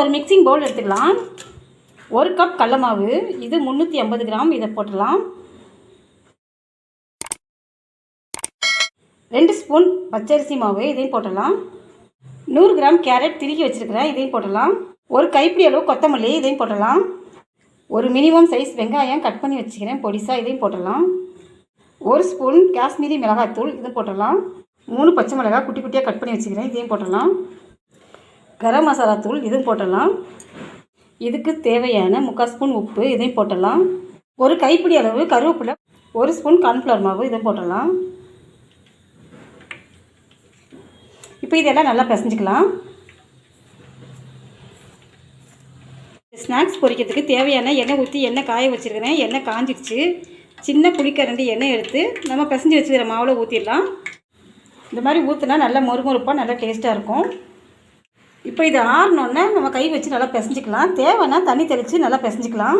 ஒரு மிக்சிங் பவுல் எடுத்துக்கலாம். 1 கப் கடல மாவு, இது 350 கிராம், இதை போட்டுடலாம். 2 ஸ்பூன் பச்சரிசி மாவு, இதையும் போட்டுடலாம். 100 கிராம் கேரட் திருகி வச்சுருக்கிறேன், இதையும் போட்டுடலாம். ஒரு கைப்பிடி அளவு கொத்தமல்லி, இதையும் போட்டுடலாம். ஒரு மினிமம் சைஸ் வெங்காயம் கட் பண்ணி வச்சுக்கிறேன் பொடிசாக, இதையும் போட்டுடலாம். 1 ஸ்பூன் காஷ்மீரி மிளகாத்தூள், இதையும் போட்டுடலாம். 3 பச்சை மிளகாய் குட்டி குட்டியாக கட் பண்ணி வச்சுக்கிறேன், இதையும் போட்டுடலாம். கரம் மசாலா தூள், இதுவும் போட்டுடலாம். இதுக்கு தேவையான 3/4 ஸ்பூன் உப்பு, இதையும் போட்டுடலாம். ஒரு கைப்பிடி அளவு கருவேப்பிலை, 1 ஸ்பூன் கார்ன்ஃப்ளவர் மாவு, இதையும் போட்டுடலாம். இப்போ இதெல்லாம் நல்லா பிசைஞ்சிக்கலாம். ஸ்நாக்ஸ் பொரிக்கிறதுக்கு தேவையான எண்ணெய் ஊற்றி எண்ணெய் காய வச்சுருக்கிறேன். எண்ணெய் காஞ்சிடுச்சு. சின்ன புளிக்கரண்டி எண்ணெய் எடுத்து நம்ம பிசைஞ்சு வச்சுக்கிற மாவில் ஊற்றிடலாம். இந்த மாதிரி ஊற்றினா நல்லா மொறுமொறுப்பாக நல்லா டேஸ்ட்டாக இருக்கும். இப்போ இது ஆறினோடனே நம்ம கை வச்சு நல்லா பிசைஞ்சிக்கலாம். தேவைன்னா தண்ணி தெளித்து நல்லா பிசைஞ்சிக்கலாம்.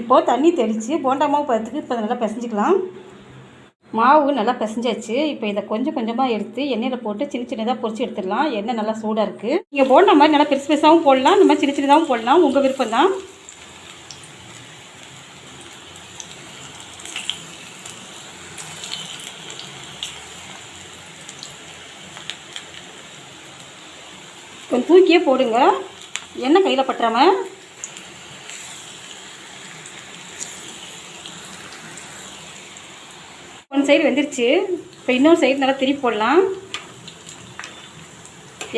இப்போது தண்ணி தெளித்து போண்டா மாவு பதத்துக்கு இப்போ நல்லா பிசைஞ்சிக்கலாம். மாவு நல்லா பிசைஞ்சாச்சு. இப்போ இதை கொஞ்சம் கொஞ்சமாக எடுத்து எண்ணெயில் போட்டு சின்ன சின்னதாக பொரிச்சு எடுத்துடலாம். எண்ணெய் நல்லா சூடாக இருக்குது. நீங்கள் போண்டா மாதிரி நல்லா பெருசு பெருசாகவும் போடலாம், இந்த மாதிரி சின்ன சின்னதாகவும் போடலாம், உங்கள் விருப்பம் தான். கொஞ்சம் தூக்கியே போடுங்க, எண்ணெய் கையில் பற்றாமல். ஒன் சைடு வெந்துருச்சு. இப்போ இன்னொரு சைடு நல்லா திருப்பி போடலாம்.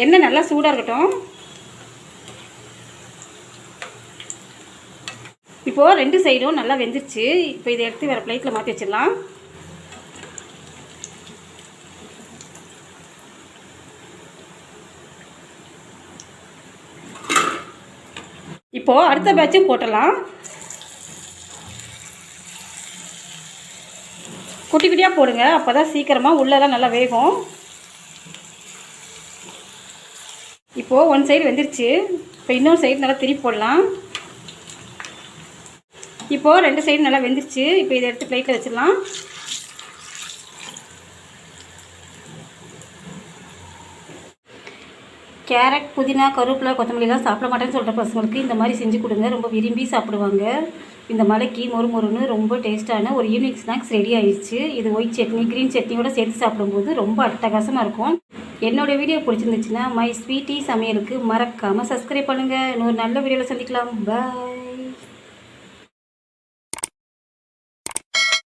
எண்ணெய் நல்லா சூடாக இருக்கட்டும். இப்போது 2 சைடும் நல்லா வெந்துருச்சு. இப்போ இதை எடுத்து வேறு பிளேட்டில் மாற்றி வச்சிடலாம். இப்போது அடுத்த பேட்சும் போட்டலாம். குட்டி குட்டியாக போடுங்க, அப்போ தான் சீக்கிரமாக உள்ளெல்லாம் நல்லா வேகும். இப்போது ஒன் சைடு வெந்துருச்சு. இப்போ இன்னொரு சைடு நல்லா திருப்பி போடலாம். இப்போது 2 சைடு நல்லா வெந்துருச்சு. இப்போ இதை எடுத்து பிளேட்டில் வச்சிடலாம். கேரட், புதினா, கருவேப்பிலை, கொத்தமல்லிலாம் சாப்பிட மாட்டேன்னு சொல்கிற பசங்களுக்கு இந்த மாதிரி செஞ்சு கொடுங்க, ரொம்ப விரும்பி சாப்பிடுவாங்க. இந்த மலைக்கு மொறுமொறுன்னு ரொம்ப டேஸ்ட்டான ஒரு ஈவினிங் ஸ்நாக்ஸ் ரெடி ஆயிடுச்சு. இது ஒயிட் சட்னி, க்ரீன் சட்னியோட சேர்த்து சாப்பிடும்போது ரொம்ப அட்டகாசமாக இருக்கும். என்னோடய வீடியோ பிடிச்சிருந்துச்சுன்னா மை ஸ்வீட்டி சமையலுக்கு மறக்காமல் சப்ஸ்கிரைப் பண்ணுங்கள். இன்னொரு நல்ல வீடியோவில் சந்திக்கலாம். பாய்.